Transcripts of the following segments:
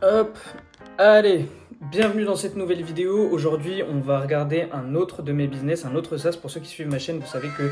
Hop, allez, bienvenue dans cette nouvelle vidéo. Aujourd'hui, on va regarder un autre de mes business, un autre SaaS. Pour ceux qui suivent ma chaîne, vous savez que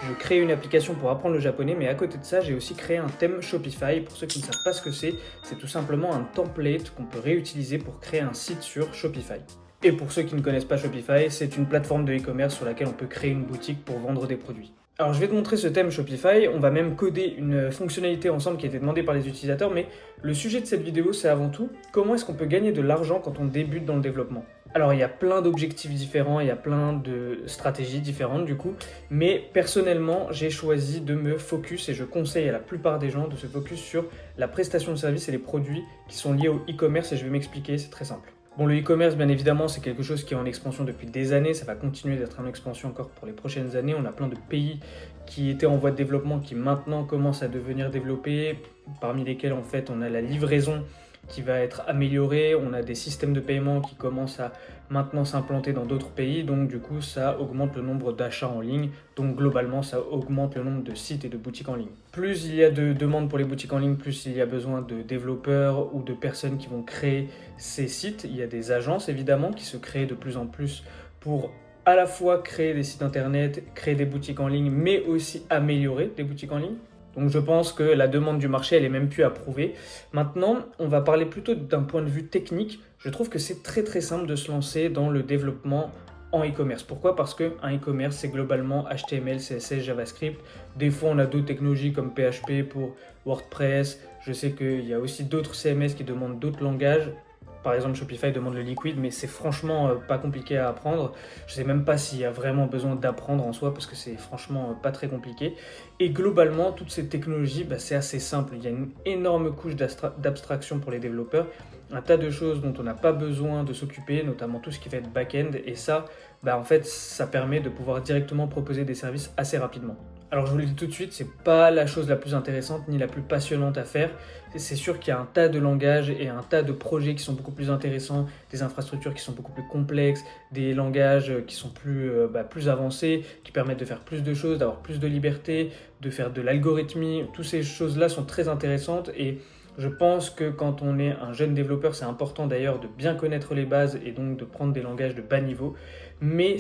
je crée une application pour apprendre le japonais, mais à côté de ça, j'ai aussi créé un thème Shopify. Pour ceux qui ne savent pas ce que c'est tout simplement un template qu'on peut réutiliser pour créer un site sur Shopify. Et pour ceux qui ne connaissent pas Shopify, c'est une plateforme de e-commerce sur laquelle on peut créer une boutique pour vendre des produits. Alors je vais te montrer ce thème Shopify, on va même coder une fonctionnalité ensemble qui a été demandée par les utilisateurs, mais le sujet de cette vidéo c'est avant tout comment est-ce qu'on peut gagner de l'argent quand on débute dans le développement. Alors il y a plein d'objectifs différents, il y a plein de stratégies différentes du coup, mais personnellement j'ai choisi de me focus et je conseille à la plupart des gens de se focus sur la prestation de services et les produits qui sont liés au e-commerce et je vais m'expliquer, c'est très simple. Bon, le e-commerce, bien évidemment, c'est quelque chose qui est en expansion depuis des années. Ça va continuer d'être en expansion encore pour les prochaines années. On a plein de pays qui étaient en voie de développement qui maintenant commencent à devenir développés, parmi lesquels, en fait, on a la livraison qui va être améliorée. On a des systèmes de paiement qui commencent à maintenant s'implanter dans d'autres pays. Donc, du coup, ça augmente le nombre d'achats en ligne. Donc, globalement, ça augmente le nombre de sites et de boutiques en ligne. Plus il y a de demandes pour les boutiques en ligne, plus il y a besoin de développeurs ou de personnes qui vont créer ces sites. Il y a des agences, évidemment, qui se créent de plus en plus pour à la fois créer des sites internet, créer des boutiques en ligne, mais aussi améliorer des boutiques en ligne. Donc je pense que la demande du marché, elle est même plus à prouver. Maintenant, on va parler plutôt d'un point de vue technique. Je trouve que c'est très très simple de se lancer dans le développement en e-commerce. Pourquoi ? Parce qu'un e-commerce, c'est globalement HTML, CSS, JavaScript. Des fois, on a d'autres technologies comme PHP pour WordPress. Je sais qu'il y a aussi d'autres CMS qui demandent d'autres langages. Par exemple, Shopify demande le liquide, mais c'est franchement pas compliqué à apprendre. Je ne sais même pas s'il y a vraiment besoin d'apprendre en soi, parce que c'est franchement pas très compliqué. Et globalement, toutes ces technologies, c'est assez simple. Il y a une énorme couche d'abstraction pour les développeurs, un tas de choses dont on n'a pas besoin de s'occuper, notamment tout ce qui va être back-end. Et ça, en fait, ça permet de pouvoir directement proposer des services assez rapidement. Alors je vous le dis tout de suite, c'est pas la chose la plus intéressante ni la plus passionnante à faire. C'est sûr qu'il y a un tas de langages et un tas de projets qui sont beaucoup plus intéressants, des infrastructures qui sont beaucoup plus complexes, des langages qui sont plus avancés, qui permettent de faire plus de choses, d'avoir plus de liberté, de faire de l'algorithmie. Toutes ces choses-là sont très intéressantes et je pense que quand on est un jeune développeur, c'est important d'ailleurs de bien connaître les bases et donc de prendre des langages de bas niveau. Mais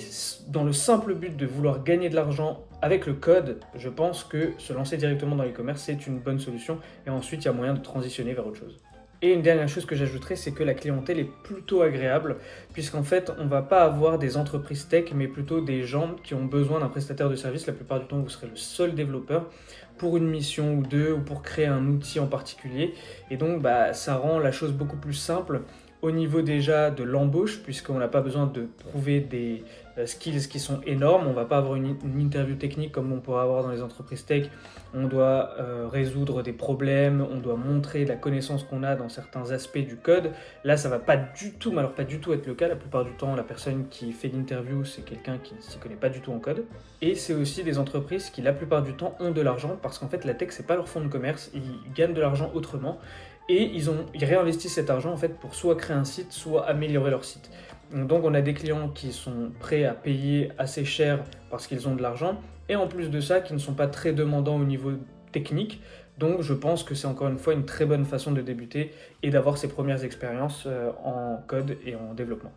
dans le simple but de vouloir gagner de l'argent avec le code, je pense que se lancer directement dans l'e-commerce, c'est une bonne solution. Et ensuite, il y a moyen de transitionner vers autre chose. Et une dernière chose que j'ajouterais, c'est que la clientèle est plutôt agréable, puisqu'en fait, on ne va pas avoir des entreprises tech, mais plutôt des gens qui ont besoin d'un prestataire de service. La plupart du temps, vous serez le seul développeur pour une mission ou deux, ou pour créer un outil en particulier. Et donc, ça rend la chose beaucoup plus simple au niveau déjà de l'embauche, puisqu'on n'a pas besoin de prouver des skills qui sont énormes. On ne va pas avoir une interview technique comme on pourrait avoir dans les entreprises tech. On doit résoudre des problèmes, on doit montrer la connaissance qu'on a dans certains aspects du code. Là, ça ne va pas du tout, mais alors pas du tout être le cas. La plupart du temps, la personne qui fait l'interview, c'est quelqu'un qui ne s'y connaît pas du tout en code. Et c'est aussi des entreprises qui, la plupart du temps, ont de l'argent, parce qu'en fait, la tech, c'est pas leur fonds de commerce. Ils gagnent de l'argent autrement. Et ils réinvestissent cet argent en fait pour soit créer un site, soit améliorer leur site. Donc on a des clients qui sont prêts à payer assez cher parce qu'ils ont de l'argent, et en plus de ça, qui ne sont pas très demandants au niveau technique. Donc je pense que c'est encore une fois une très bonne façon de débuter et d'avoir ses premières expériences en code et en développement.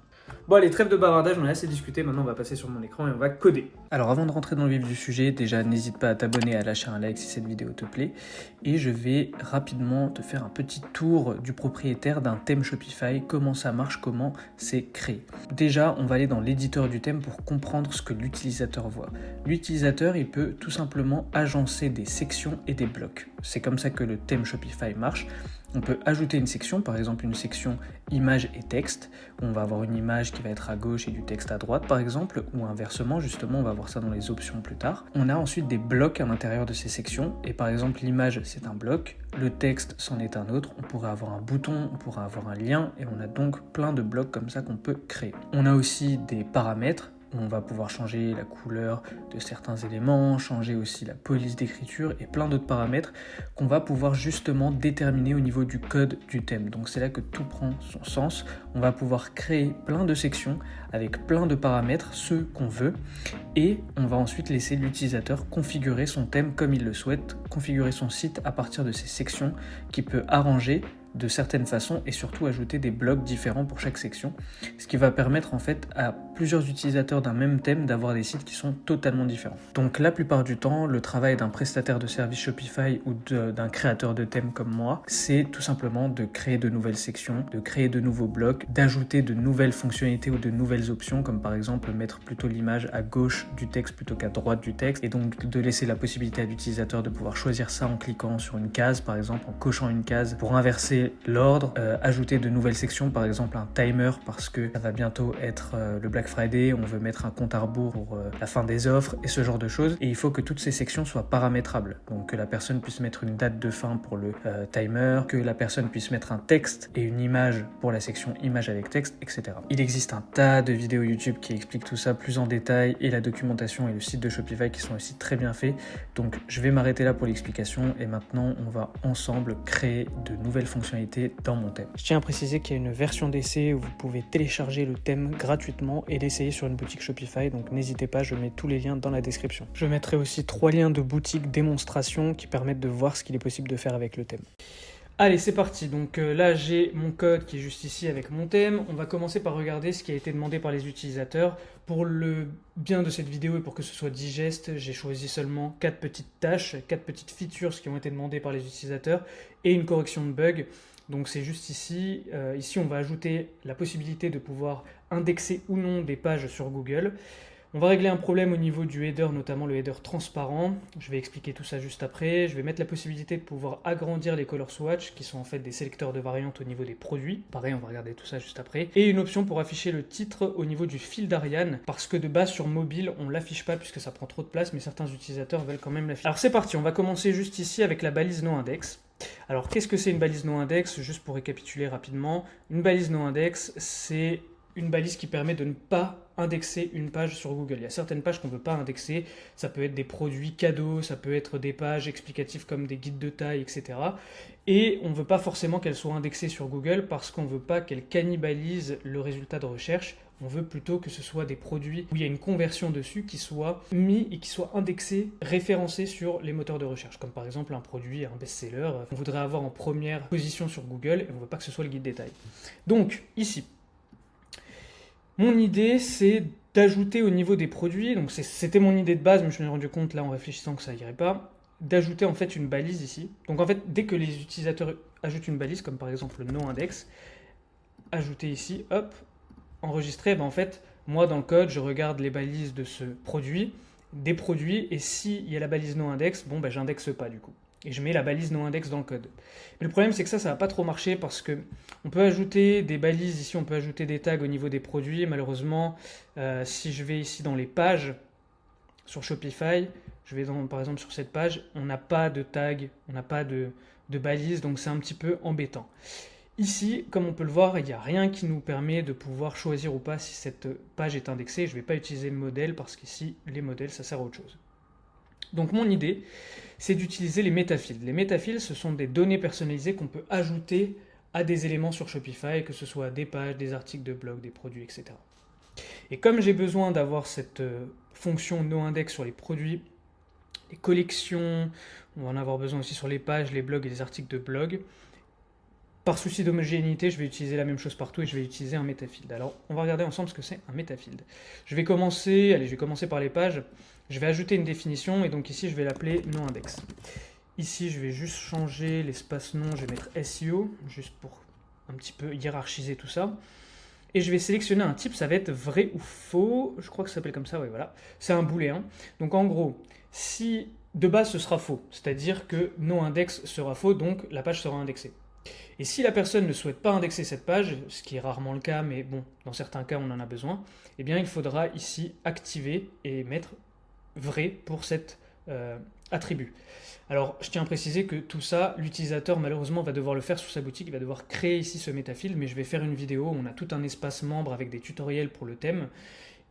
Bon allez, trêve de bavardage, on a assez discuté, maintenant on va passer sur mon écran et on va coder. Alors avant de rentrer dans le vif du sujet, déjà n'hésite pas à t'abonner et à lâcher un like si cette vidéo te plaît. Et je vais rapidement te faire un petit tour du propriétaire d'un thème Shopify, comment ça marche, comment c'est créé. Déjà, on va aller dans l'éditeur du thème pour comprendre ce que l'utilisateur voit. L'utilisateur, il peut tout simplement agencer des sections et des blocs. C'est comme ça que le thème Shopify marche. On peut ajouter une section, par exemple une section image et texte, où on va avoir une image qui va être à gauche et du texte à droite par exemple, ou inversement, justement on va voir ça dans les options plus tard. On a ensuite des blocs à l'intérieur de ces sections, et par exemple l'image c'est un bloc, le texte c'en est un autre, on pourrait avoir un bouton, on pourrait avoir un lien, et on a donc plein de blocs comme ça qu'on peut créer. On a aussi des paramètres, on va pouvoir changer la couleur de certains éléments, changer aussi la police d'écriture et plein d'autres paramètres qu'on va pouvoir justement déterminer au niveau du code du thème. Donc c'est là que tout prend son sens. On va pouvoir créer plein de sections avec plein de paramètres, ceux qu'on veut, et on va ensuite laisser l'utilisateur configurer son thème comme il le souhaite, configurer son site à partir de ces sections qu'il peut arranger de certaines façons et surtout ajouter des blocs différents pour chaque section, ce qui va permettre en fait à plusieurs utilisateurs d'un même thème d'avoir des sites qui sont totalement différents. Donc la plupart du temps, le travail d'un prestataire de service Shopify ou d'un créateur de thème comme moi, c'est tout simplement de créer de nouvelles sections, de créer de nouveaux blocs, d'ajouter de nouvelles fonctionnalités ou de nouvelles options, comme par exemple mettre plutôt l'image à gauche du texte plutôt qu'à droite du texte, et donc de laisser la possibilité à l'utilisateur de pouvoir choisir ça en cliquant sur une case, par exemple, en cochant une case pour inverser l'ordre, ajouter de nouvelles sections, par exemple un timer, parce que ça va bientôt être le Black Friday, on veut mettre un compte à rebours pour la fin des offres et ce genre de choses, et il faut que toutes ces sections soient paramétrables, donc que la personne puisse mettre une date de fin pour le timer, que la personne puisse mettre un texte et une image pour la section image avec texte, etc. Il existe un tas de vidéos YouTube qui expliquent tout ça plus en détail, et la documentation et le site de Shopify qui sont aussi très bien faits, donc je vais m'arrêter là pour l'explication, et maintenant on va ensemble créer de nouvelles fonctionnalités dans mon thème. Je tiens à préciser qu'il y a une version d'essai où vous pouvez télécharger le thème gratuitement et l'essayer sur une boutique Shopify, donc n'hésitez pas, je mets tous les liens dans la description. Je mettrai aussi 3 liens de boutique démonstration qui permettent de voir ce qu'il est possible de faire avec le thème. Allez, c'est parti. Donc là, j'ai mon code qui est juste ici avec mon thème. On va commencer par regarder ce qui a été demandé par les utilisateurs. Pour le bien de cette vidéo et pour que ce soit digeste, j'ai choisi seulement 4 petites tâches, 4 petites features qui ont été demandées par les utilisateurs et une correction de bugs. Donc c'est juste ici. Ici, on va ajouter la possibilité de pouvoir indexer ou non des pages sur Google. On va régler un problème au niveau du header, notamment le header transparent. Je vais expliquer tout ça juste après. Je vais mettre la possibilité de pouvoir agrandir les color swatch, qui sont en fait des sélecteurs de variantes au niveau des produits. Pareil, on va regarder tout ça juste après. Et une option pour afficher le titre au niveau du fil d'Ariane, parce que de base sur mobile, on ne l'affiche pas puisque ça prend trop de place, mais certains utilisateurs veulent quand même l'afficher. Alors c'est parti, on va commencer juste ici avec la balise noindex. Alors qu'est-ce que c'est une balise noindex? Juste pour récapituler rapidement. Une balise noindex, c'est une balise qui permet de ne pas indexer une page sur Google. Il y a certaines pages qu'on ne veut pas indexer, ça peut être des produits cadeaux, ça peut être des pages explicatives comme des guides de taille, etc. Et on ne veut pas forcément qu'elles soient indexées sur Google parce qu'on ne veut pas qu'elles cannibalisent le résultat de recherche. On veut plutôt que ce soit des produits où il y a une conversion dessus qui soit mis et qui soit indexé, référencé sur les moteurs de recherche, comme par exemple un produit, un best-seller. On voudrait avoir en première position sur Google et on ne veut pas que ce soit le guide détail. Donc ici, mon idée, c'est d'ajouter au niveau des produits, donc c'était mon idée de base, mais je me suis rendu compte là en réfléchissant que ça n'irait pas, d'ajouter en fait une balise ici. Donc en fait, dès que les utilisateurs ajoutent une balise, comme par exemple le noindex, ajouter ici, hop, enregistrer, en fait, moi dans le code, je regarde les balises de ce produit, des produits, et s'il y a la balise noindex, j'indexe pas du coup. Et je mets la balise noindex dans le code. Mais le problème, c'est que ça va pas trop marcher parce que on peut ajouter des balises ici, on peut ajouter des tags au niveau des produits. Malheureusement, si je vais ici dans les pages sur Shopify, je vais par exemple sur cette page, on n'a pas de tag, on n'a pas de balise, donc c'est un petit peu embêtant. Ici, comme on peut le voir, il n'y a rien qui nous permet de pouvoir choisir ou pas si cette page est indexée. Je ne vais pas utiliser le modèle parce qu'ici, les modèles, ça sert à autre chose. Donc mon idée, c'est d'utiliser les métafields. Les métafields, ce sont des données personnalisées qu'on peut ajouter à des éléments sur Shopify, que ce soit des pages, des articles de blog, des produits, etc. Et comme j'ai besoin d'avoir cette fonction noindex sur les produits, les collections, on va en avoir besoin aussi sur les pages, les blogs et les articles de blog, par souci d'homogénéité, je vais utiliser la même chose partout et je vais utiliser un métafield. Alors, on va regarder ensemble ce que c'est un métafield. Je vais commencer par les pages. Je vais ajouter une définition et donc ici, je vais l'appeler noindex. Ici, je vais juste changer l'espace nom, je vais mettre SEO, juste pour un petit peu hiérarchiser tout ça. Et je vais sélectionner un type, ça va être vrai ou faux. Je crois que ça s'appelle comme ça, oui, voilà. C'est un booléen. Donc en gros, si de base ce sera faux, c'est-à-dire que noindex sera faux, donc la page sera indexée. Et si la personne ne souhaite pas indexer cette page, ce qui est rarement le cas, mais bon, dans certains cas on en a besoin, eh bien il faudra ici activer et mettre vrai pour cet attribut. Alors je tiens à préciser que tout ça, l'utilisateur malheureusement va devoir le faire sur sa boutique, il va devoir créer ici ce métafield, mais je vais faire une vidéo où on a tout un espace membre avec des tutoriels pour le thème,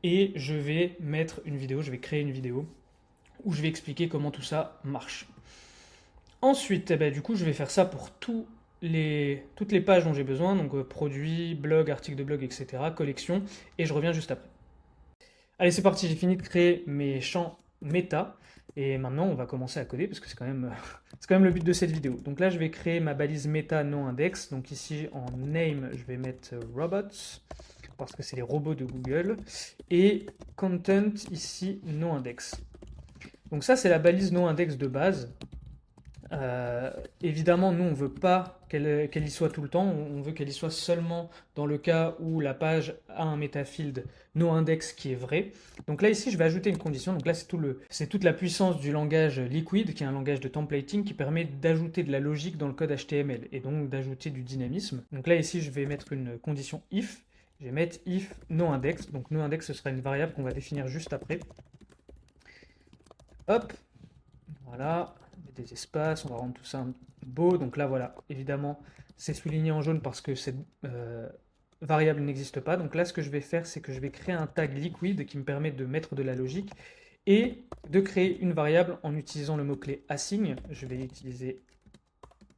et je vais mettre une vidéo, je vais créer une vidéo où je vais expliquer comment tout ça marche. Ensuite, du coup je vais faire ça pour toutes les pages dont j'ai besoin, donc produits, blog, articles de blog, etc., collection, et je reviens juste après. Allez, c'est parti, j'ai fini de créer mes champs méta. Et maintenant, on va commencer à coder parce que c'est quand même, c'est quand même le but de cette vidéo. Donc là, je vais créer ma balise meta noindex. Donc ici, en name, je vais mettre robots parce que c'est les robots de Google. Et content, ici, noindex. Donc ça, c'est la balise noindex de base. Évidemment, nous, on ne veut pas qu'elle y soit tout le temps, on veut qu'elle y soit seulement dans le cas où la page a un metafield noindex qui est vrai. Donc là, ici, je vais ajouter une condition. Donc là, c'est toute la puissance du langage Liquid, qui est un langage de templating qui permet d'ajouter de la logique dans le code HTML et donc d'ajouter du dynamisme. Donc là, ici, je vais mettre une condition if. Je vais mettre if noindex. Donc noindex, ce sera une variable qu'on va définir juste après. Hop, voilà, des espaces, on va rendre tout ça beau. Donc là, voilà, évidemment, c'est souligné en jaune parce que cette variable n'existe pas. Donc là, ce que je vais faire, c'est que je vais créer un tag liquid qui me permet de mettre de la logique et de créer une variable en utilisant le mot-clé assign. Je vais utiliser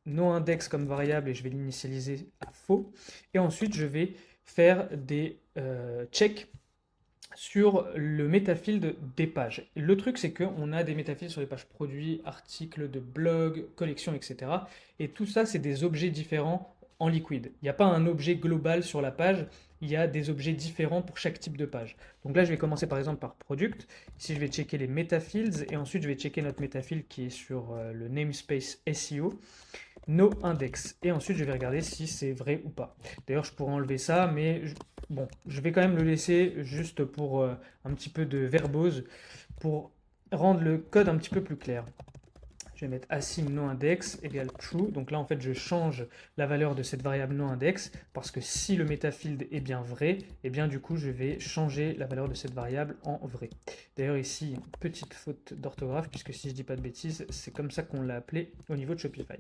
noindex comme variable et je vais l'initialiser à faux. Et ensuite, je vais faire des checks sur le métafield des pages. Le truc, c'est qu'on a des métafields sur les pages produits, articles de blog, collections, etc. Et tout ça, c'est des objets différents en liquide. Il n'y a pas un objet global sur la page, il y a des objets différents pour chaque type de page. Donc là, je vais commencer par exemple par product. Ici, je vais checker les metafields et ensuite, je vais checker notre metafield qui est sur le namespace SEO noindex. Et ensuite, je vais regarder si c'est vrai ou pas. D'ailleurs, je pourrais enlever ça, mais bon, je vais quand même le laisser juste pour un petit peu de verbose, pour rendre le code un petit peu plus clair. Je vais mettre assign noindex égale true. Donc là, en fait, je change la valeur de cette variable noindex parce que si le metafield est bien vrai, et bien du coup, je vais changer la valeur de cette variable en vrai. D'ailleurs, ici, une petite faute d'orthographe puisque si je dis pas de bêtises, c'est comme ça qu'on l'a appelé au niveau de Shopify.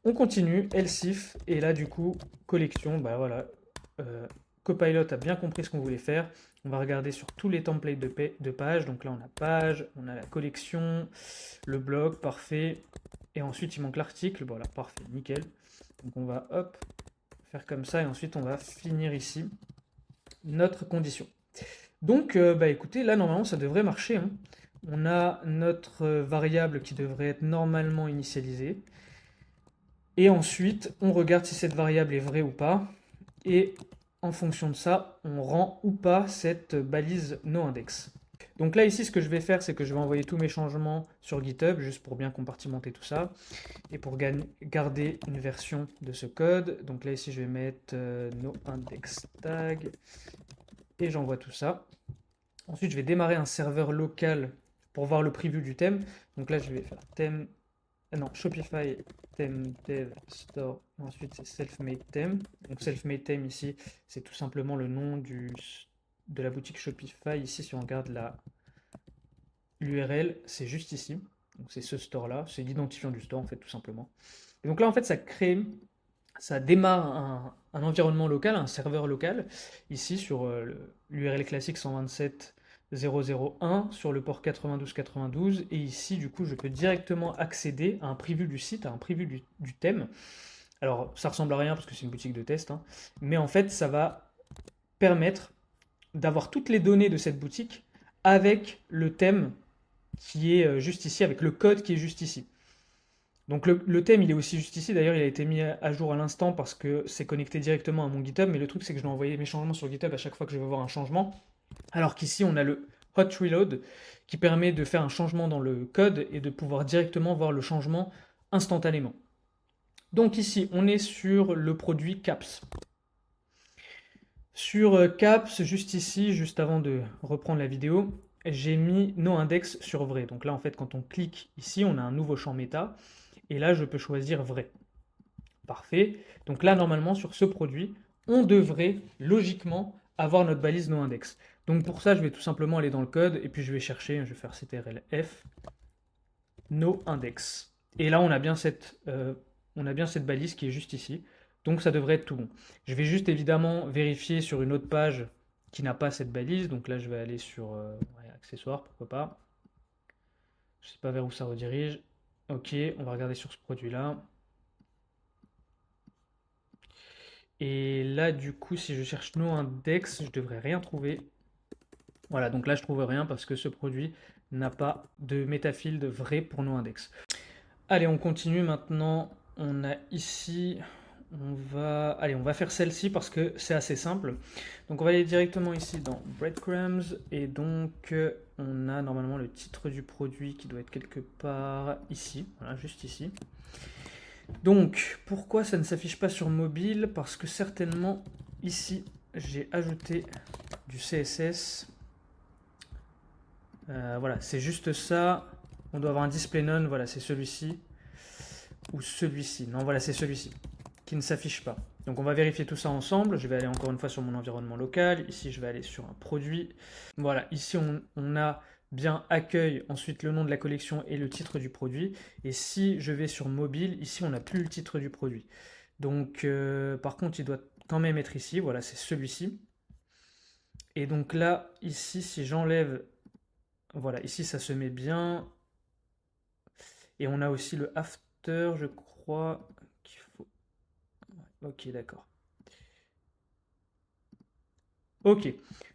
On continue, else if, et là, du coup, collection, bah voilà. Copilot a bien compris ce qu'on voulait faire. On va regarder sur tous les templates de page. Donc là, on a page, on a la collection, le blog, parfait. Et ensuite, il manque l'article. Voilà, parfait, nickel. Donc on va, hop, faire comme ça. Et ensuite, on va finir ici notre condition. Donc, bah écoutez, là, normalement, ça devrait marcher, hein. On a notre variable qui devrait être normalement initialisée. Et ensuite, on regarde si cette variable est vraie ou pas. Et en fonction de ça, on rend ou pas cette balise noindex. Donc là, ici, ce que je vais faire, c'est que je vais envoyer tous mes changements sur GitHub, juste pour bien compartimenter tout ça, et pour garder une version de ce code. Donc là, ici, je vais mettre noindex tag, et j'envoie tout ça. Ensuite, je vais démarrer un serveur local pour voir le preview du thème. Donc là, je vais faire thème, non, Shopify theme dev store. Ensuite, c'est self-made theme. Donc self-made theme ici, c'est tout simplement le nom de la boutique Shopify. Ici, si on regarde l'URL, c'est juste ici. Donc c'est ce store-là, c'est l'identifiant du store en fait, tout simplement. Et donc là, en fait, ça démarre un environnement local, un serveur local, ici sur l'URL classique 127.0.0.1 sur le port 92.92. Et ici, du coup, je peux directement accéder à un preview du site, à un preview du thème. Alors, ça ressemble à rien parce que c'est une boutique de test, hein, mais en fait, ça va permettre d'avoir toutes les données de cette boutique avec le thème qui est juste ici, avec le code qui est juste ici. Donc le thème, il est aussi juste ici. D'ailleurs, il a été mis à jour à l'instant parce que c'est connecté directement à mon GitHub. Mais le truc, c'est que je dois envoyer mes changements sur GitHub à chaque fois que je veux voir un changement. Alors qu'ici, on a le hot reload qui permet de faire un changement dans le code et de pouvoir directement voir le changement instantanément. Donc ici, on est sur le produit CAPS. Sur CAPS, juste ici, juste avant de reprendre la vidéo, j'ai mis noindex sur vrai. Donc là, en fait, quand on clique ici, on a un nouveau champ méta. Et là, je peux choisir vrai. Parfait. Donc là, normalement, sur ce produit, on devrait logiquement avoir notre balise noindex. Donc pour ça, je vais tout simplement aller dans le code et puis je vais chercher, je vais faire ctrl-f, noindex. Et là, on a bien cette balise qui est juste ici. Donc ça devrait être tout bon. Je vais juste évidemment vérifier sur une autre page qui n'a pas cette balise. Donc là, je vais aller sur accessoires, pourquoi pas. Je ne sais pas vers où ça redirige. Ok, on va regarder sur ce produit-là. Et là, du coup, si je cherche noindex, je devrais rien trouver. Voilà, donc là, je trouve rien parce que ce produit n'a pas de métafield vrai pour nos index. Allez, on continue maintenant. On a ici, allez, on va faire celle-ci parce que c'est assez simple. Donc on va aller directement ici dans Breadcrumbs et donc on a normalement le titre du produit qui doit être quelque part ici, voilà, juste ici. Donc pourquoi ça ne s'affiche pas sur mobile? Parce que certainement ici j'ai ajouté du CSS. Voilà, c'est juste ça. On doit avoir un display none, voilà, c'est celui-ci. Ou celui-ci. Non, voilà, c'est celui-ci qui ne s'affiche pas. Donc on va vérifier tout ça ensemble. Je vais aller encore une fois sur mon environnement local. Ici, je vais aller sur un produit. Voilà, ici, on a bien accueil, ensuite le nom de la collection et le titre du produit. Et si je vais sur mobile, ici, on n'a plus le titre du produit. Donc, par contre, il doit quand même être ici. Voilà, c'est celui-ci. Et donc là, ici, si j'enlève... Voilà, ici, ça se met bien. Et on a aussi le after, je crois qu'il faut... Ok, d'accord. Ok,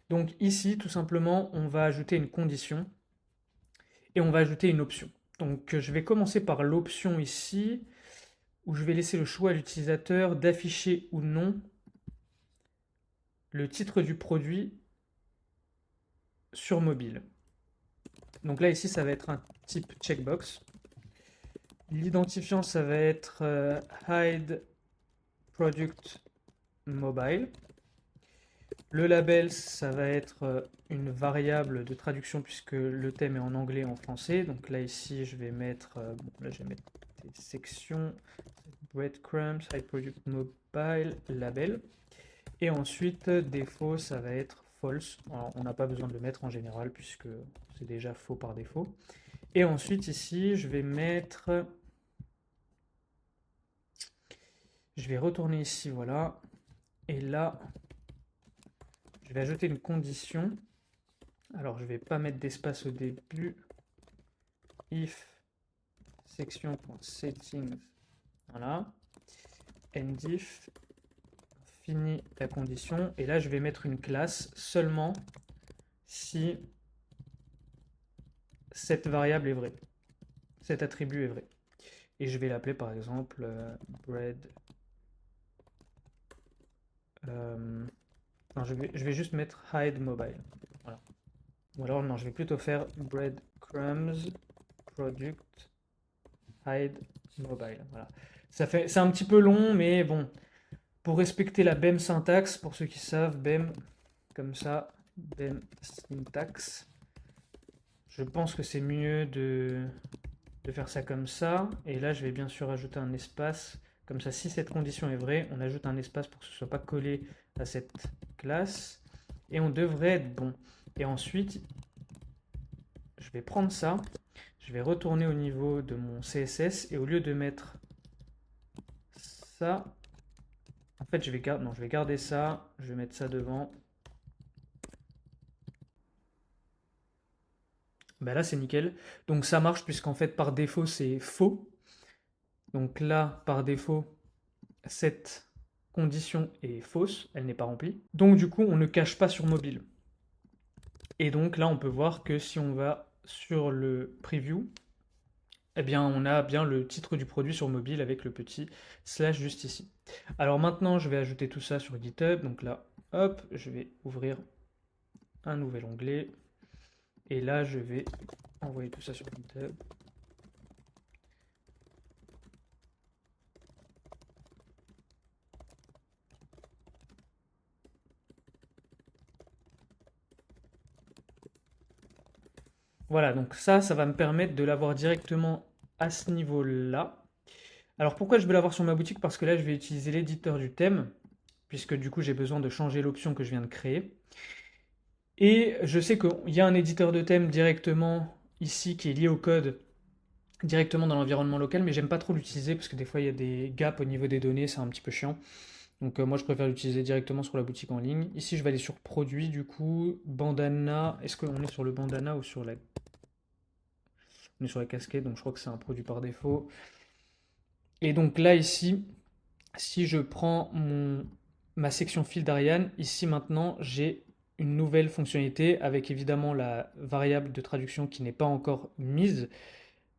donc ici, tout simplement, on va ajouter une condition et on va ajouter une option. Donc je vais commencer par l'option ici, où je vais laisser le choix à l'utilisateur d'afficher ou non le titre du produit sur mobile. Donc là, ici, ça va être un type checkbox. L'identifiant, ça va être hide product mobile. Le label, ça va être une variable de traduction puisque le thème est en anglais et en français. Donc là, ici, je vais mettre, là, je vais mettre des sections, breadcrumbs, hide product mobile, label. Et ensuite, défaut, ça va être false. Alors, on n'a pas besoin de le mettre en général puisque c'est déjà faux par défaut. Et ensuite, ici, je vais mettre, je vais retourner ici, voilà. Et là, je vais ajouter une condition. Alors, je ne vais pas mettre d'espace au début. If section.settings, voilà. Endif, fini la condition. Et là, je vais mettre une classe seulement si cette variable est vraie. Cet attribut est vrai. Et je vais l'appeler par exemple bread. Non, je vais juste mettre hide mobile. Voilà. Ou alors, non, je vais plutôt faire breadcrumbs product hide mobile. Voilà. C'est un petit peu long, mais bon, pour respecter la BEM syntaxe, pour ceux qui savent, BEM, comme ça, BEM syntax, je pense que c'est mieux de faire ça comme ça. Et là, je vais bien sûr ajouter un espace. Comme ça, si cette condition est vraie, on ajoute un espace pour que ce ne soit pas collé à cette classe. Et on devrait être bon. Et ensuite, je vais prendre ça. Je vais retourner au niveau de mon CSS. Et au lieu de mettre ça, en fait, je vais garder ça. Je vais mettre ça devant. Ben là, c'est nickel. Donc ça marche puisqu'en fait, par défaut, c'est faux. Donc là, par défaut, cette condition est fausse, elle n'est pas remplie. Donc du coup, on ne cache pas sur mobile. Et donc là, on peut voir que si on va sur le preview, eh bien, on a bien le titre du produit sur mobile avec le petit slash juste ici. Alors maintenant, je vais ajouter tout ça sur GitHub. Donc là, hop, je vais ouvrir un nouvel onglet. Et là, je vais envoyer tout ça sur GitHub. Voilà, donc ça va me permettre de l'avoir directement à ce niveau-là. Alors pourquoi je veux l'avoir sur ma boutique? Parce que là, je vais utiliser l'éditeur du thème, puisque du coup, j'ai besoin de changer l'option que je viens de créer. Et je sais qu'il y a un éditeur de thème directement ici qui est lié au code, directement dans l'environnement local, mais j'aime pas trop l'utiliser parce que des fois, il y a des gaps au niveau des données, c'est un petit peu chiant. Donc moi, je préfère l'utiliser directement sur la boutique en ligne. Ici, je vais aller sur produit, du coup, bandana. Est-ce qu'on est sur le bandana ou sur la... On est sur la casquette, donc je crois que c'est un produit par défaut. Et donc là, ici, si je prends ma section fil d'Ariane, ici maintenant, j'ai une nouvelle fonctionnalité avec évidemment la variable de traduction qui n'est pas encore mise.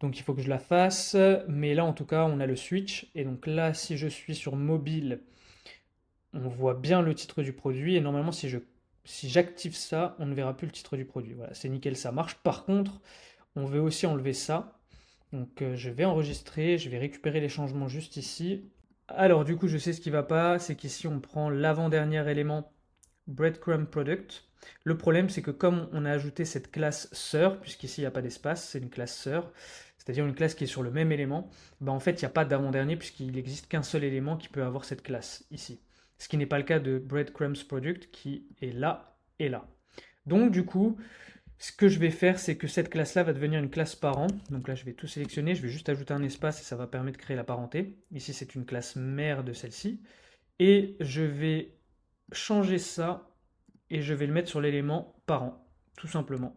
Donc il faut que je la fasse. Mais là, en tout cas, on a le switch. Et donc là, si je suis sur mobile, on voit bien le titre du produit. Et normalement, si j'active ça, on ne verra plus le titre du produit. Voilà, c'est nickel, ça marche. Par contre, on veut aussi enlever ça. Donc je vais enregistrer, je vais récupérer les changements juste ici. Alors du coup, je sais ce qui va pas, c'est qu'ici on prend l'avant-dernier élément breadcrumb product. Le problème, c'est que comme on a ajouté cette classe sœur, puisqu'ici il n'y a pas d'espace, c'est une classe sœur, c'est-à-dire une classe qui est sur le même élément, ben en fait il n'y a pas d'avant-dernier puisqu'il n'existe qu'un seul élément qui peut avoir cette classe ici. Ce qui n'est pas le cas de breadcrumbs product qui est là et là. Donc du coup, ce que je vais faire, c'est que cette classe-là va devenir une classe parent. Donc là, je vais tout sélectionner, je vais juste ajouter un espace et ça va permettre de créer la parenté. Ici, c'est une classe mère de celle-ci. Et je vais changer ça et je vais le mettre sur l'élément parent, tout simplement.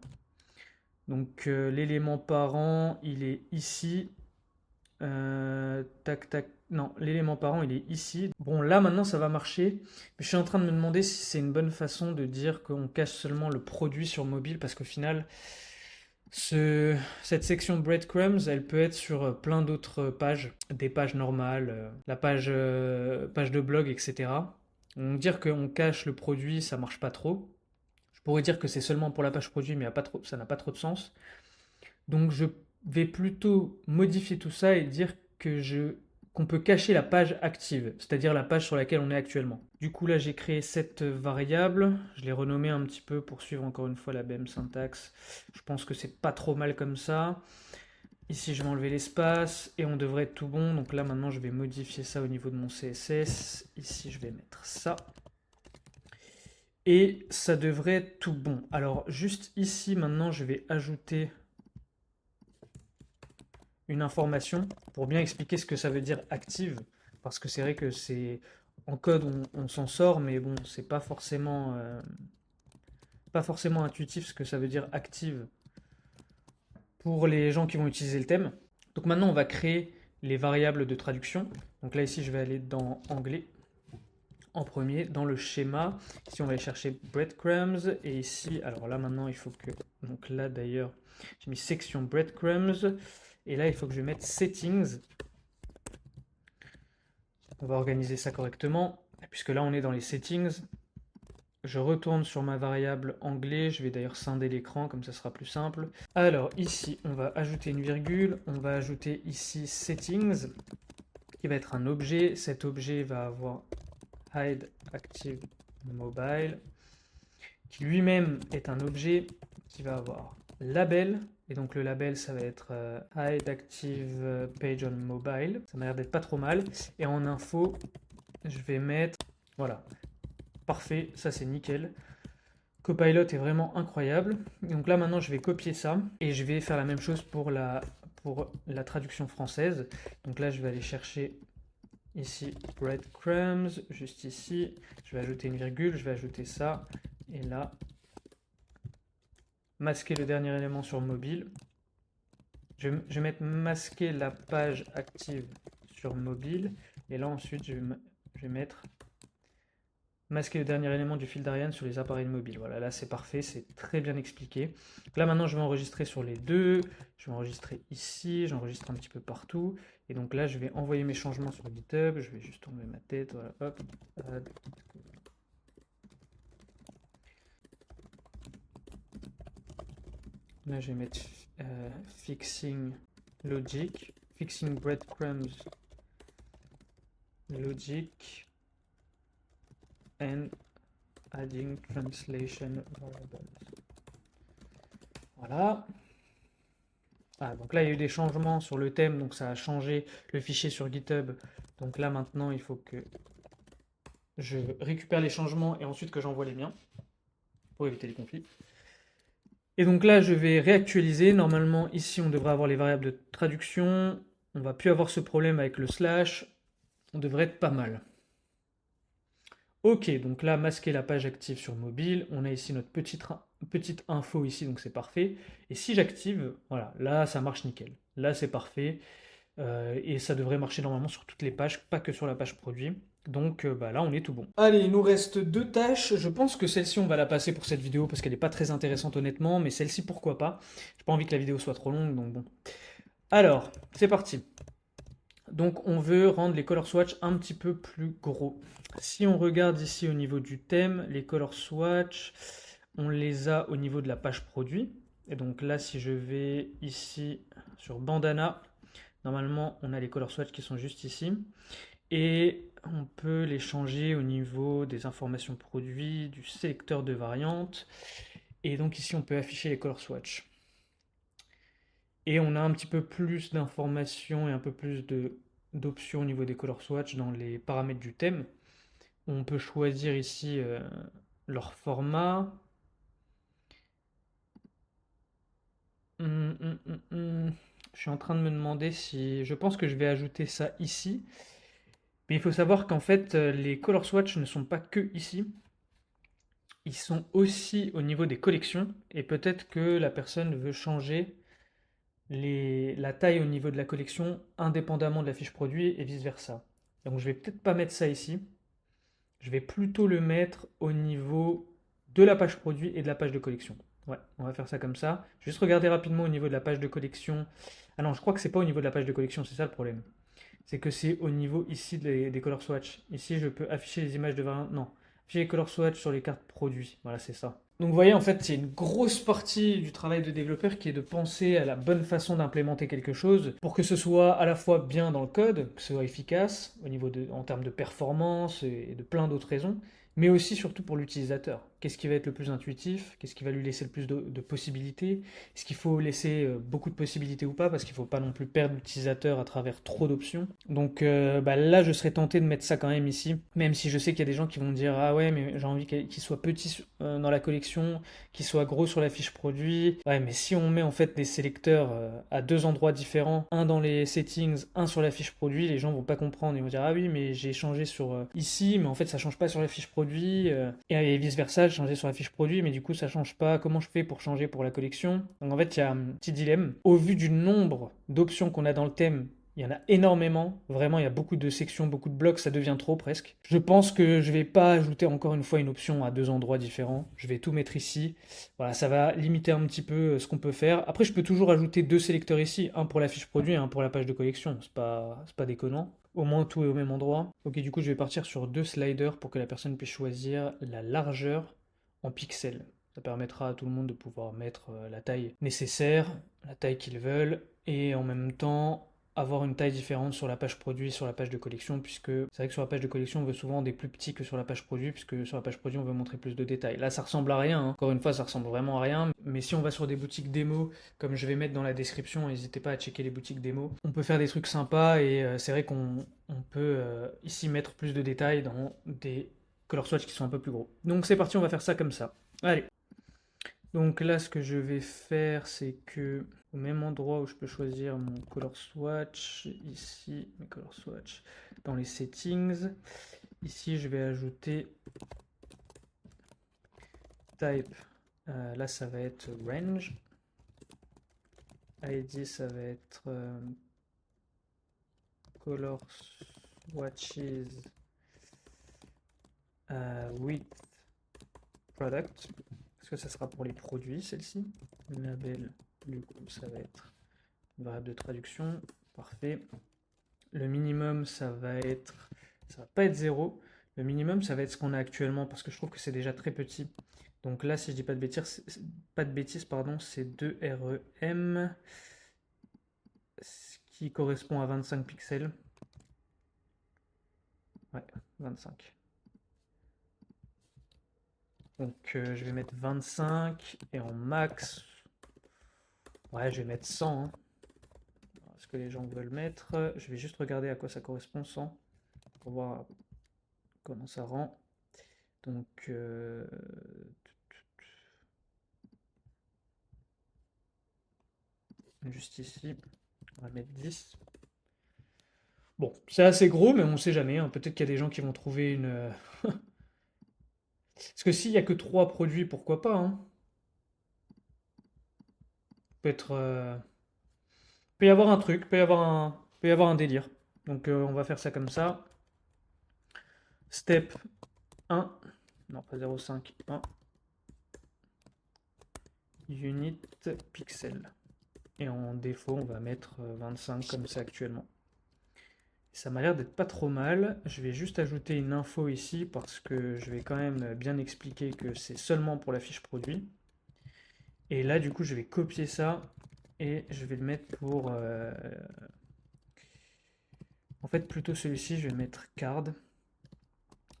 Donc l'élément parent, il est ici. Tac, tac. Non, l'élément parent, il est ici. Bon, là, maintenant, ça va marcher. Mais je suis en train de me demander si c'est une bonne façon de dire qu'on cache seulement le produit sur mobile, parce qu'au final, cette section breadcrumbs, elle peut être sur plein d'autres pages, des pages normales, la page de blog, etc. Donc dire qu'on cache le produit, ça marche pas trop. Je pourrais dire que c'est seulement pour la page produit, mais ça n'a pas trop de sens. Donc je vais plutôt modifier tout ça et dire qu'on peut cacher la page active, c'est-à-dire la page sur laquelle on est actuellement. Du coup là j'ai créé cette variable, je l'ai renommée un petit peu pour suivre encore une fois la même syntaxe. Je pense que c'est pas trop mal comme ça. Ici je vais enlever l'espace et on devrait être tout bon. Donc là maintenant je vais modifier ça au niveau de mon CSS. Ici je vais mettre ça. Et ça devrait être tout bon. Alors juste ici maintenant je vais ajouter une information pour bien expliquer ce que ça veut dire active, parce que c'est vrai que c'est en code on s'en sort, mais bon, c'est pas forcément intuitif ce que ça veut dire active pour les gens qui vont utiliser le thème. Donc maintenant, on va créer les variables de traduction. Donc là, ici, je vais aller dans anglais en premier, dans le schéma. Ici, on va aller chercher breadcrumbs. Et ici, alors là, maintenant, il faut que... Donc là, d'ailleurs, j'ai mis section breadcrumbs. Et là, il faut que je mette settings. On va organiser ça correctement. Puisque là, on est dans les settings. Je retourne sur ma variable anglais. Je vais d'ailleurs scinder l'écran, comme ça sera plus simple. Alors, ici, on va ajouter une virgule. On va ajouter ici settings, qui va être un objet. Cet objet va avoir hide active mobile, qui lui-même est un objet qui va avoir label. Et donc le label, ça va être hide active page on mobile. Ça m'a l'air d'être pas trop mal. Et en info, je vais mettre, voilà, parfait, ça c'est nickel. Copilot est vraiment incroyable. Donc là maintenant je vais copier ça et je vais faire la même chose pour la traduction française. Donc là je vais aller chercher ici breadcrumbs, juste ici. Je vais ajouter une virgule, je vais ajouter ça. Et là, masquer le dernier élément sur mobile. Je vais mettre masquer la page active sur mobile. Et là ensuite je vais mettre masquer le dernier élément du fil d'Ariane sur les appareils mobiles. Voilà, là c'est parfait, c'est très bien expliqué. Là maintenant je vais enregistrer sur les deux, je vais enregistrer ici, j'enregistre un petit peu partout. Et donc là je vais envoyer mes changements sur GitHub, je vais juste tomber ma tête, voilà, hop. Là je vais mettre fixing logic, fixing breadcrumbs logic, and adding translation variables. Voilà. Ah, donc là, il y a eu des changements sur le thème, donc ça a changé le fichier sur GitHub. Donc là, maintenant, il faut que je récupère les changements et ensuite que j'envoie les miens pour éviter les conflits. Et donc là, je vais réactualiser. Normalement, ici, on devrait avoir les variables de traduction. On va plus avoir ce problème avec le slash. On devrait être pas mal. Ok, donc là, masquer la page active sur mobile. On a ici notre petite info ici, donc c'est parfait. Et si j'active, voilà, là, ça marche nickel. Là, c'est parfait. Et ça devrait marcher normalement sur toutes les pages, pas que sur la page produit. Donc bah, là, on est tout bon. Allez, il nous reste deux tâches. Je pense que celle-ci, on va la passer pour cette vidéo parce qu'elle n'est pas très intéressante honnêtement, mais celle-ci, pourquoi pas. J'ai pas envie que la vidéo soit trop longue, donc bon. Alors, c'est parti. Donc on veut rendre les color swatch un petit peu plus gros. Si on regarde ici au niveau du thème, les color swatch, on les a au niveau de la page produit. Et donc là, si je vais ici sur bandana, normalement on a les color swatch qui sont juste ici. Et on peut les changer au niveau des informations produits, du sélecteur de variantes. Et donc ici on peut afficher les color swatch. Et on a un petit peu plus d'informations et un peu plus d'options au niveau des color swatch dans les paramètres du thème. On peut choisir ici leur format. Je suis en train de me demander si... Je pense que je vais ajouter ça ici. Mais il faut savoir qu'en fait, les color swatch ne sont pas que ici. Ils sont aussi au niveau des collections. Et peut-être que la personne veut changer la taille au niveau de la collection indépendamment de la fiche produit et vice-versa. Donc je vais peut-être pas mettre ça ici. Je vais plutôt le mettre au niveau de la page produit et de la page de collection. Ouais, on va faire ça comme ça. Je vais juste regarder rapidement au niveau de la page de collection. Ah non, je crois que c'est pas au niveau de la page de collection, c'est ça le problème. C'est que c'est au niveau ici des color swatch. Ici, je peux afficher les images de variantes. Non, afficher les color swatch sur les cartes produits. Voilà, c'est ça. Donc vous voyez, en fait, c'est une grosse partie du travail de développeur qui est de penser à la bonne façon d'implémenter quelque chose pour que ce soit à la fois bien dans le code, que ce soit efficace au niveau en termes de performance et de plein d'autres raisons, mais aussi surtout pour l'utilisateur. Qu'est-ce qui va être le plus intuitif? Qu'est-ce qui va lui laisser le plus de possibilités? Est-ce qu'il faut laisser beaucoup de possibilités ou pas? Parce qu'il ne faut pas non plus perdre l'utilisateur à travers trop d'options. Donc bah là, je serais tenté de mettre ça quand même ici, même si je sais qu'il y a des gens qui vont dire ah ouais, mais j'ai envie qu'il soit petit dans la collection, qu'il soit gros sur la fiche produit. Ouais, mais si on met en fait des sélecteurs à deux endroits différents, un dans les settings, un sur la fiche produit, les gens vont pas comprendre. Ils vont dire ah oui, mais j'ai changé sur ici, mais en fait ça change pas sur la fiche produit. Et vice versa, j'ai changé sur la fiche produit, mais du coup ça change pas. Comment je fais pour changer pour la collection? Donc en fait il y a un petit dilemme. Au vu du nombre d'options qu'on a dans le thème, il y en a énormément, vraiment il y a beaucoup de sections, beaucoup de blocs, ça devient trop presque. Je pense que je vais pas ajouter encore une fois une option à deux endroits différents, je vais tout mettre ici. Voilà, ça va limiter un petit peu ce qu'on peut faire. Après je peux toujours ajouter deux sélecteurs ici, un pour la fiche produit et un pour la page de collection, c'est pas déconnant. Au moins tout est au même endroit. Ok, du coup je vais partir sur deux sliders pour que la personne puisse choisir la largeur en pixels. Ça permettra à tout le monde de pouvoir mettre la taille nécessaire, la taille qu'ils veulent, et en même temps avoir une taille différente sur la page produit, sur la page de collection, puisque c'est vrai que sur la page de collection, on veut souvent des plus petits que sur la page produit, puisque sur la page produit, on veut montrer plus de détails. Là, ça ressemble à rien, hein. Encore une fois, ça ressemble vraiment à rien, mais si on va sur des boutiques démo, comme je vais mettre dans la description, n'hésitez pas à checker les boutiques démo, on peut faire des trucs sympas, et c'est vrai qu'on peut ici mettre plus de détails dans des color swatch qui sont un peu plus gros. Donc c'est parti, on va faire ça comme ça. Allez. Donc là, ce que je vais faire, c'est que au même endroit où je peux choisir mon color swatch, ici, mes color swatch, dans les settings, ici, je vais ajouter type. Là, ça va être range. ID, ça va être color swatches with product. Parce que ça sera pour les produits, celle-ci. Label, du coup, ça va être une variable de traduction. Parfait. Le minimum, ça va pas être 0. Le minimum, ça va être ce qu'on a actuellement parce que je trouve que c'est déjà très petit. Donc là, si je dis pas de bêtises, pardon, c'est 2 REM, ce qui correspond à 25 pixels. Ouais, 25. Donc je vais mettre 25 et en max, ouais, je vais mettre 100. Hein. Ce que les gens veulent mettre. Je vais juste regarder à quoi ça correspond 100 pour voir comment ça rend. Donc juste ici, on va mettre 10. Bon, c'est assez gros, mais on ne sait jamais. Hein. Peut-être qu'il y a des gens qui vont trouver une. Parce que s'il n'y a que 3 produits, pourquoi pas, hein. Peut être. Peut y avoir un truc, peut y avoir un délire. Donc on va faire ça comme ça. step 1, non pas 0,5, 1, unit pixel. Et en défaut, on va mettre 25 comme c'est actuellement. Ça m'a l'air d'être pas trop mal. Je vais juste ajouter une info ici parce que je vais quand même bien expliquer que c'est seulement pour la fiche produit. Et là, du coup, je vais copier ça et je vais le mettre pour... En fait, plutôt celui-ci, je vais mettre card.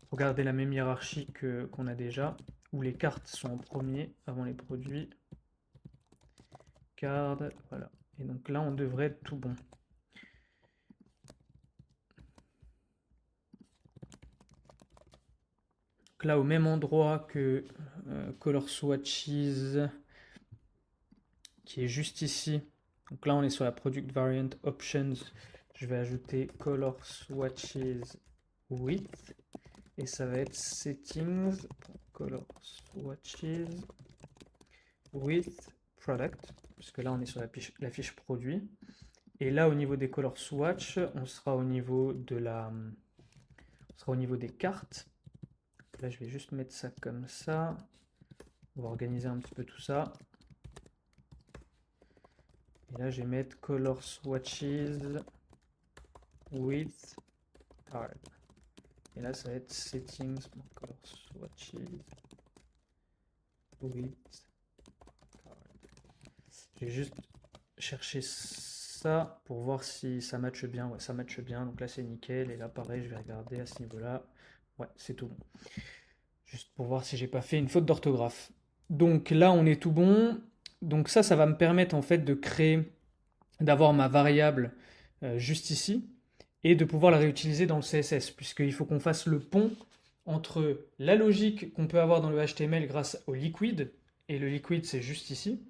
Pour garder la même hiérarchie qu'on a déjà, où les cartes sont en premier avant les produits. Card, voilà. Et donc là, on devrait être tout bon. Là, au même endroit que Color Swatches, qui est juste ici. Donc là, on est sur la Product Variant Options. Je vais ajouter Color Swatches Width. Et ça va être Settings, Color Swatches Width Product. Puisque là, on est sur la fiche produit. Et là, au niveau des Color Swatch, on sera au niveau de on sera au niveau des cartes. Là, je vais juste mettre ça comme ça. On va organiser un petit peu tout ça. Et là, je vais mettre Color Swatches with Card. Et là, ça va être Settings, Color Swatches with Card. Je vais juste chercher ça pour voir si ça matche bien. Ouais, ça matche bien. Donc là, c'est nickel. Et là, pareil, je vais regarder à ce niveau-là. Ouais, c'est tout bon. Juste pour voir si j'ai pas fait une faute d'orthographe. Donc là, on est tout bon. Donc ça va me permettre en fait de créer, d'avoir ma variable juste ici et de pouvoir la réutiliser dans le CSS, puisqu'il faut qu'on fasse le pont entre la logique qu'on peut avoir dans le HTML grâce au liquid, et le liquid c'est juste ici,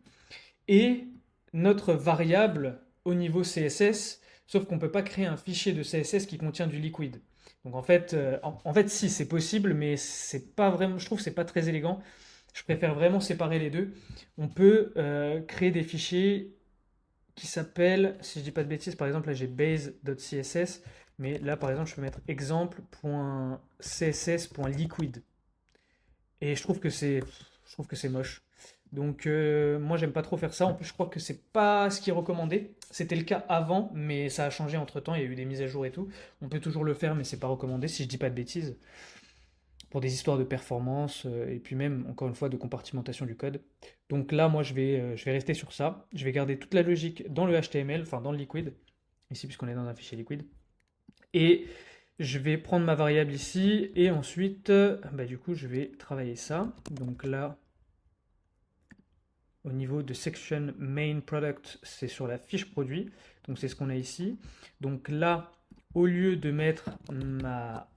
et notre variable au niveau CSS, sauf qu'on ne peut pas créer un fichier de CSS qui contient du liquid. Donc en fait si c'est possible, mais c'est pas vraiment, je trouve que c'est pas très élégant. Je préfère vraiment séparer les deux. On peut créer des fichiers qui s'appellent, si je dis pas de bêtises, par exemple là j'ai base.css, mais là par exemple je peux mettre exemple.css.liquid. Et je trouve que c'est moche. Donc moi j'aime pas trop faire ça. En plus je crois que c'est pas ce qui est recommandé. C'était le cas avant, mais ça a changé entre temps. Il y a eu des mises à jour et tout. On peut toujours le faire, mais c'est pas recommandé si je dis pas de bêtises. Pour des histoires de performance et puis même encore une fois de compartimentation du code. Donc là moi je vais rester sur ça. Je vais garder toute la logique dans le HTML, enfin dans le liquid. Ici puisqu'on est dans un fichier liquid. Et je vais prendre ma variable ici et ensuite, bah, du coup, je vais travailler ça. Donc là, au niveau de section main product, c'est sur la fiche produit. Donc c'est ce qu'on a ici. Donc là, au lieu de mettre ma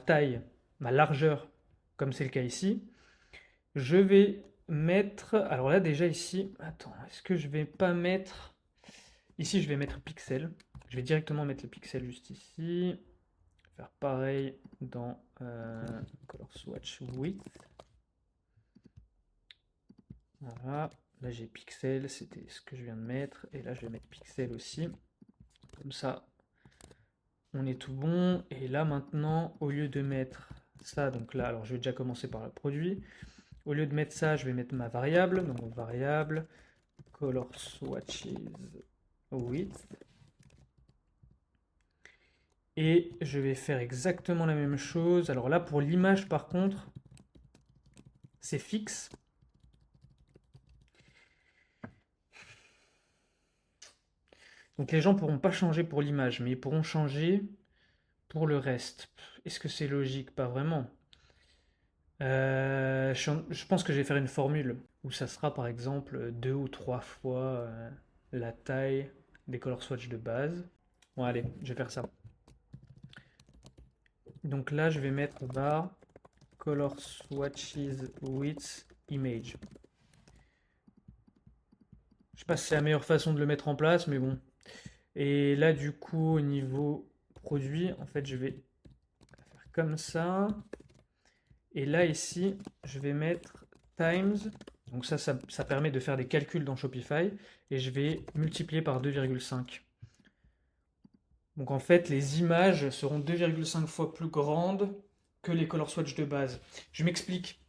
taille, ma largeur, comme c'est le cas ici, je vais mettre... Alors là, déjà ici, attends, est-ce que je vais pas mettre... Ici, je vais mettre pixel. Je vais directement mettre le pixel juste ici. Faire pareil dans Color Swatch Width. Voilà, là j'ai pixel, c'était ce que je viens de mettre, et là je vais mettre pixel aussi. Comme ça, on est tout bon. Et là maintenant, au lieu de mettre ça, donc là, alors je vais déjà commencer par le produit. Au lieu de mettre ça, je vais mettre ma variable, donc variable Color Swatches Width. Et je vais faire exactement la même chose. Alors là, pour l'image, par contre, c'est fixe. Donc les gens ne pourront pas changer pour l'image, mais ils pourront changer pour le reste. Est-ce que c'est logique? Pas vraiment. Je pense que je vais faire une formule où ça sera par exemple 2 ou 3 fois la taille des color swatch de base. Bon allez, je vais faire ça. Donc là je vais mettre var color swatches width image. Je sais pas si c'est la meilleure façon de le mettre en place, mais bon. Et là du coup au niveau produit, en fait je vais faire comme ça. Et là, ici, je vais mettre times. Donc ça permet de faire des calculs dans Shopify. Et je vais multiplier par 2,5. Donc en fait, les images seront 2,5 fois plus grandes que les color swatch de base. Je m'explique.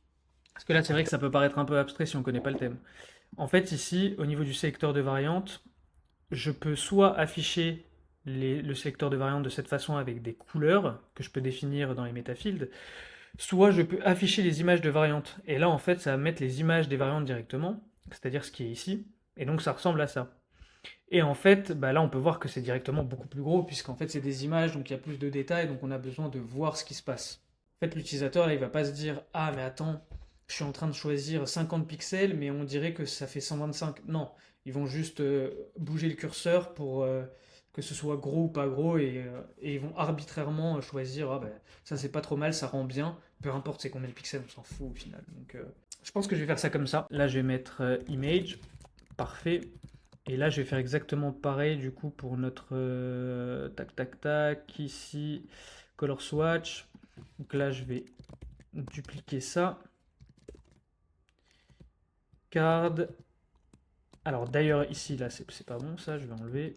Parce que là, c'est vrai que ça peut paraître un peu abstrait si on ne connaît pas le thème. En fait, ici, au niveau du sélecteur de variantes, je peux soit afficher le sélecteur de variantes de cette façon avec des couleurs que je peux définir dans les metafields, soit je peux afficher les images de variantes. Et là, en fait, ça va mettre les images des variantes directement, c'est-à-dire ce qui est ici. Et donc, ça ressemble à ça. Et en fait, bah là, on peut voir que c'est directement beaucoup plus gros, puisqu'en fait, c'est des images, donc il y a plus de détails, donc on a besoin de voir ce qui se passe. En fait, l'utilisateur, là, il va pas se dire, ah, mais attends, je suis en train de choisir 50 pixels, mais on dirait que ça fait 125. Non, ils vont juste bouger le curseur pour que ce soit gros ou pas gros, et ils vont arbitrairement choisir, ah, bah, ça c'est pas trop mal, ça rend bien, peu importe c'est combien de pixels, on s'en fout au final. Donc, je pense que je vais faire ça comme ça. Là, je vais mettre image, parfait. Et là, je vais faire exactement pareil du coup pour notre tac tac tac ici color swatch. Donc là, je vais dupliquer ça. Card. Alors d'ailleurs ici là c'est pas bon ça, je vais enlever.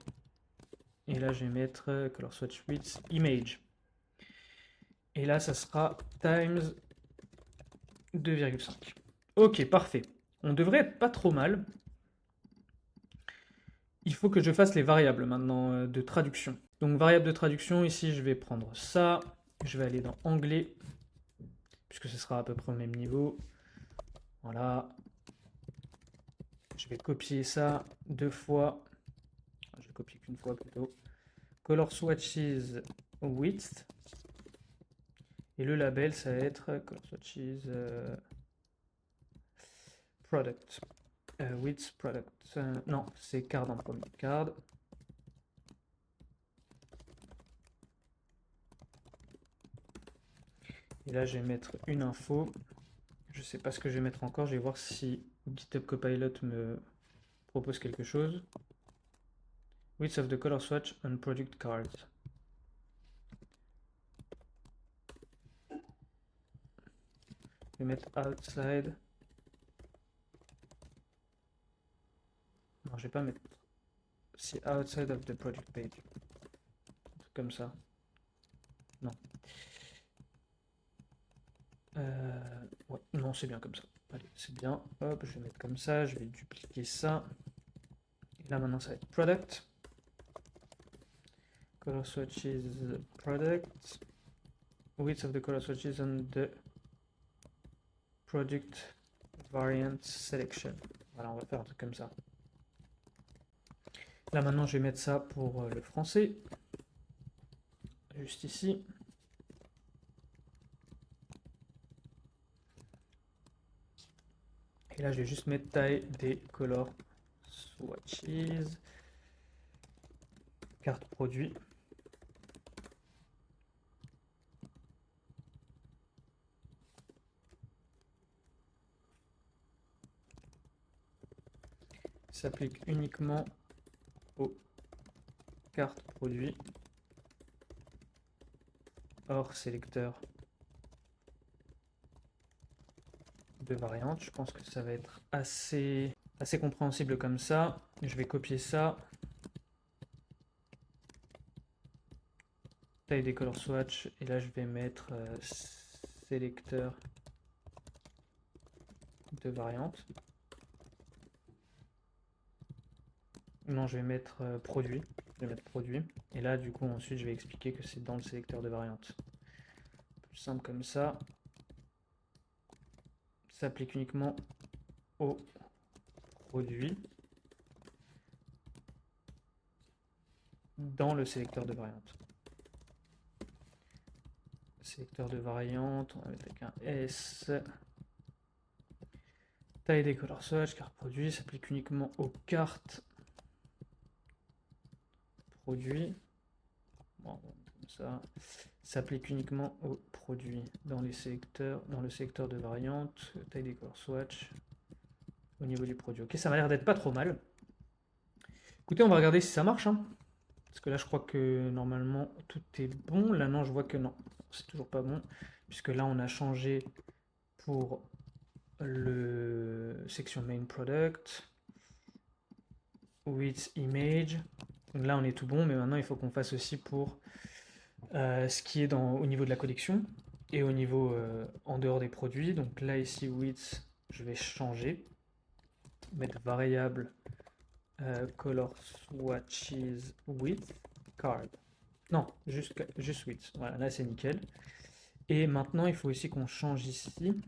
Et là je vais mettre color swatch width image. Et là ça sera times 2,5. Ok, parfait. On devrait être pas trop mal. Il faut que je fasse les variables maintenant de traduction. Donc variable de traduction, ici je vais prendre ça. Je vais aller dans anglais, puisque ce sera à peu près au même niveau. Voilà. Je vais copier ça 2 fois. Je vais copier qu'une fois plutôt. Color swatches width. Et le label, ça va être color swatches product. Width product. Non, c'est card en premier. Card. Et là, je vais mettre une info. Je ne sais pas ce que je vais mettre encore. Je vais voir si GitHub Copilot me propose quelque chose. Width of the color swatch on product cards. Je vais mettre outside. Non, je vais pas mettre. C'est outside of the product page. Un truc comme ça. Non. Ouais, non, c'est bien comme ça. Allez, c'est bien. Hop, je vais mettre comme ça. Je vais dupliquer ça. Et là, maintenant, ça va être product. Color swatches product. Width of the color swatches on the product variant selection. Voilà, on va faire un truc comme ça. Là, maintenant, je vais mettre ça pour le français. Juste ici. Et là, je vais juste mettre taille des color swatches. Carte produit. S'applique uniquement aux cartes produits hors sélecteur de variantes. Je pense que ça va être assez compréhensible comme ça. Je vais copier ça. Taille des color swatch. Et là, je vais mettre sélecteur de variantes. Non, je vais mettre produit. Je vais mettre produit. Et là, du coup, ensuite, je vais expliquer que c'est dans le sélecteur de variantes. Plus simple comme ça. Ça s'applique uniquement au produit dans le sélecteur de variantes. Sélecteur de variantes, on va mettre avec un S. Taille des color swatch, carte produit, s'applique uniquement aux cartes produits. Bon, comme ça. S'applique uniquement aux produits dans les sélecteurs, dans le sélecteur de variantes. Taille des color swatch au niveau du produit. Ok, ça m'a l'air d'être pas trop mal. Écoutez, on va regarder si ça marche. Hein. Parce que là, je crois que normalement tout est bon. Là, non, je vois que non. C'est toujours pas bon. Puisque là, on a changé pour le section main product. Width image. Donc là, on est tout bon, mais maintenant, il faut qu'on fasse aussi pour ce qui est au niveau de la collection et au niveau en dehors des produits. Donc là, ici, width, je vais changer, mettre variable color swatches width card. Non, juste width. Voilà, là, c'est nickel. Et maintenant, il faut aussi qu'on change ici.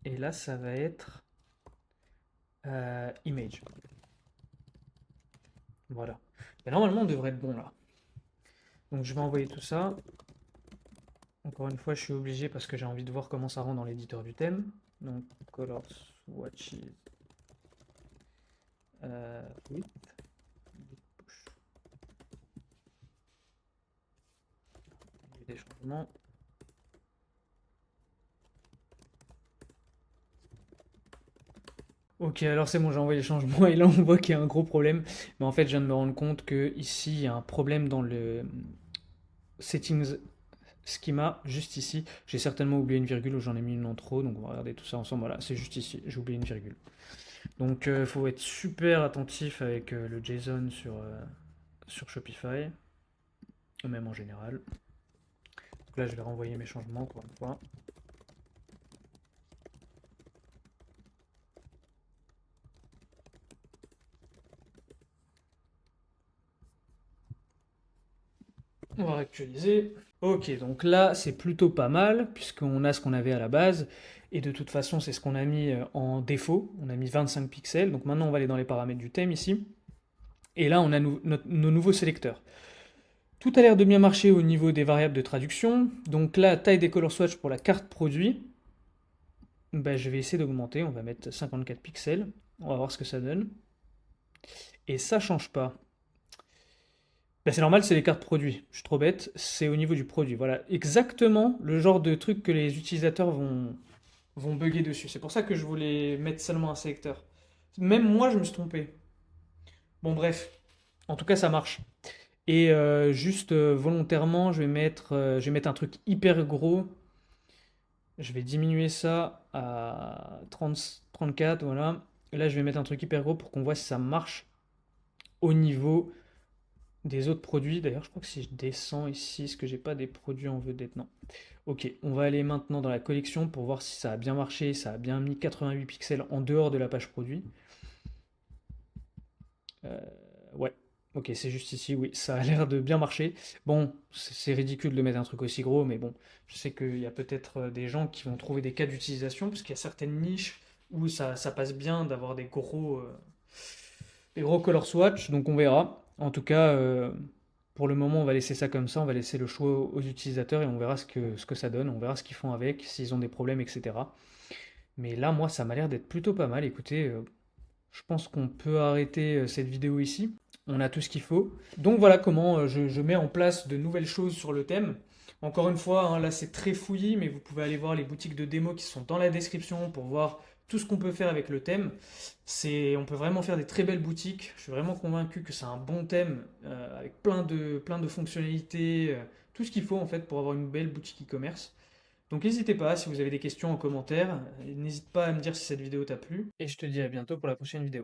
Et là, ça va être image. Voilà. Et normalement, on devrait être bon là. Donc, je vais envoyer tout ça. Encore une fois, je suis obligé parce que j'ai envie de voir comment ça rend dans l'éditeur du thème. Donc, color swatches width. Il y a des changements. Ok, alors c'est bon, j'ai envoyé les changements et là on voit qu'il y a un gros problème. Mais en fait, je viens de me rendre compte que ici il y a un problème dans le settings schema, juste ici. J'ai certainement oublié une virgule ou j'en ai mis une en trop, donc on va regarder tout ça ensemble. Voilà, c'est juste ici, j'ai oublié une virgule. Donc il faut être super attentif avec le JSON sur Shopify, ou même en général. Donc là, je vais renvoyer mes changements encore une fois. On va réactualiser. Ok, donc là, c'est plutôt pas mal, puisqu'on a ce qu'on avait à la base. Et de toute façon, c'est ce qu'on a mis en défaut. On a mis 25 pixels. Donc maintenant, on va aller dans les paramètres du thème ici. Et là, on a nos nouveaux sélecteurs. Tout a l'air de bien marcher au niveau des variables de traduction. Donc là, taille des color swatch pour la carte produit. Ben, je vais essayer d'augmenter. On va mettre 54 pixels. On va voir ce que ça donne. Et ça change pas. Ben, c'est normal, c'est les cartes produits. Je suis trop bête. C'est au niveau du produit. Voilà, exactement le genre de truc que les utilisateurs vont bugger dessus. C'est pour ça que je voulais mettre seulement un sélecteur. Même moi, je me suis trompé. Bon, bref. En tout cas, ça marche. Et juste volontairement, je vais mettre un truc hyper gros. Je vais diminuer ça à 30, 34, voilà. Et là, je vais mettre un truc hyper gros pour qu'on voit si ça marche au niveau des autres produits. D'ailleurs, je crois que si je descends ici, est-ce que j'ai pas des produits en vedette? Non. Ok, on va aller maintenant dans la collection pour voir si ça a bien marché. Ça a bien mis 88 pixels en dehors de la page produit. Ouais, ok, c'est juste ici, oui, ça a l'air de bien marcher. Bon, c'est ridicule de mettre un truc aussi gros, mais bon, je sais qu'il y a peut-être des gens qui vont trouver des cas d'utilisation, parce qu'il y a certaines niches où ça passe bien d'avoir des gros color swatch, donc on verra. En tout cas, pour le moment, on va laisser ça comme ça, on va laisser le choix aux utilisateurs et on verra ce que ça donne, on verra ce qu'ils font avec, s'ils ont des problèmes, etc. Mais là, moi, ça m'a l'air d'être plutôt pas mal. Écoutez, je pense qu'on peut arrêter cette vidéo ici. On a tout ce qu'il faut. Donc voilà comment je mets en place de nouvelles choses sur le thème. Encore une fois, hein, là c'est très fouillis, mais vous pouvez aller voir les boutiques de démo qui sont dans la description pour voir tout ce qu'on peut faire avec le thème. On peut vraiment faire des très belles boutiques. Je suis vraiment convaincu que c'est un bon thème avec plein de fonctionnalités, tout ce qu'il faut en fait pour avoir une belle boutique e-commerce. Donc n'hésitez pas, si vous avez des questions en commentaire, n'hésite pas à me dire si cette vidéo t'a plu. Et je te dis à bientôt pour la prochaine vidéo.